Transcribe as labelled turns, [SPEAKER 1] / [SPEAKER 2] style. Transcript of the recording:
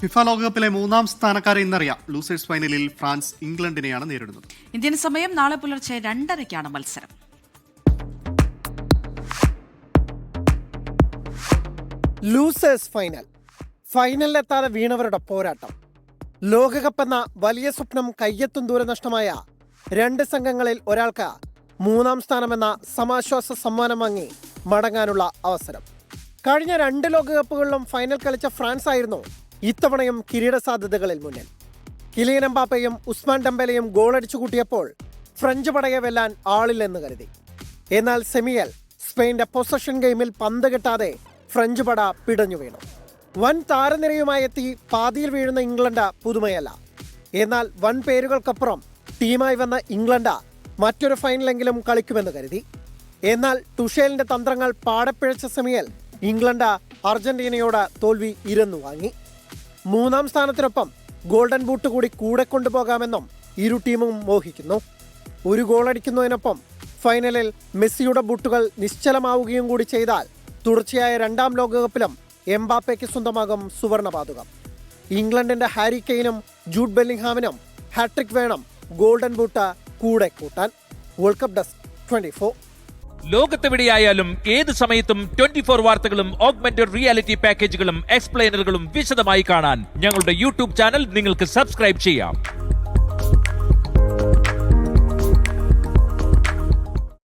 [SPEAKER 1] FIFA ലോകകപ്പിലെ മൂന്നാം സ്ഥാനക്കാരെ ഇന്നറിയാം. Losers ഫൈനലിൽ ഫ്രാൻസ് ഇംഗ്ലണ്ടിനെയാണ് നേരിടുന്നത്.
[SPEAKER 2] ഇന്ത്യൻ സമയം നാളെ പുലർച്ചെ 2:30-ക്കാണ് മത്സരം.
[SPEAKER 3] ലൂസേഴ്സ് ഫൈനലിലെത്താതെ വീണവരുടെ പോരാട്ടം. ലോകകപ്പ് എന്ന വലിയ സ്വപ്നം കയ്യെത്തും ദൂരെ നഷ്ടമായ രണ്ട് സംഘങ്ങളിൽ ഒരാൾക്ക് മൂന്നാം സ്ഥാനമെന്ന സമാശ്വാസ സമ്മാനം വാങ്ങി മടങ്ങാനുള്ള അവസരം. കഴിഞ്ഞ 2 ലോകകപ്പുകളിലും ഫൈനൽ കളിച്ച ഫ്രാൻസ് ആയിരുന്നു ഇത്തവണയും കിരീട സാധ്യതകളിൽ മുന്നിൽ. കിലിയൻ എംബാപ്പയും ഉസ്മാൻ ഡെംബെലയും ഗോളടിച്ചു കൂട്ടിയപ്പോൾ ഫ്രഞ്ച് പടയെ വെല്ലാൻ ആളില്ലെന്ന് കരുതി. എന്നാൽ സെമിയിൽ സ്പെയിന്റെ പൊസഷൻ ഗെയിമിൽ പന്ത് കിട്ടാതെ ഫ്രഞ്ച് പട പിടഞ്ഞു വീണു. വൻ താരനിരയുമായി എത്തി പാതിയിൽ വീഴുന്ന ഇംഗ്ലണ്ട് പുതുമയല്ല. എന്നാൽ വൻ പേരുകൾക്കപ്പുറം ടീമായി വന്ന ഇംഗ്ലണ്ട് മറ്റൊരു ഫൈനലെങ്കിലും കളിക്കുമെന്ന് കരുതി. എന്നാൽ ടുഷേലിന്റെ തന്ത്രങ്ങൾ പാടപ്പിഴച്ച സെമിയിൽ ഇംഗ്ലണ്ട് അർജന്റീനയോട് തോൽവി ഇരന്നു വാങ്ങി. മൂന്നാം സ്ഥാനത്തിനൊപ്പം ഗോൾഡൻ ബൂട്ട് കൂടി കൂടെ കൊണ്ടുപോകാമെന്നും ഇരു ടീമും മോഹിക്കുന്നു. ഒരു ഗോളടിക്കുന്നതിനൊപ്പം ഫൈനലിൽ മെസ്സിയുടെ ബൂട്ടുകൾ നിശ്ചലമാവുകയും കൂടി ചെയ്താൽ തുടർച്ചയായ 2ാം ലോകകപ്പിലും എംബാപ്പയ്ക്ക് സ്വന്തമാകും സുവർണ പാതുകം. ഇംഗ്ലണ്ടിന്റെ ഹാരി കെയ്നും ജൂഡ് ബെല്ലിംഗ്ഹാമിനും ഹാട്രിക് വേണം ഗോൾഡൻ ബൂട്ട് കൂടെ കൂട്ടാൻ. World cup desk 24.
[SPEAKER 4] ലോകത്തെവിടെയായാലും ഏത് സമയത്തും 24 വാർത്തകളും ഓഗ്മെന്റഡ് റിയാലിറ്റി പാക്കേജുകളും എക്സ്പ്ലെയിനറുകളും വിശദമായി കാണാൻ ഞങ്ങളുടെ യൂട്യൂബ് ചാനൽ നിങ്ങൾക്ക് സബ്സ്ക്രൈബ് ചെയ്യാം.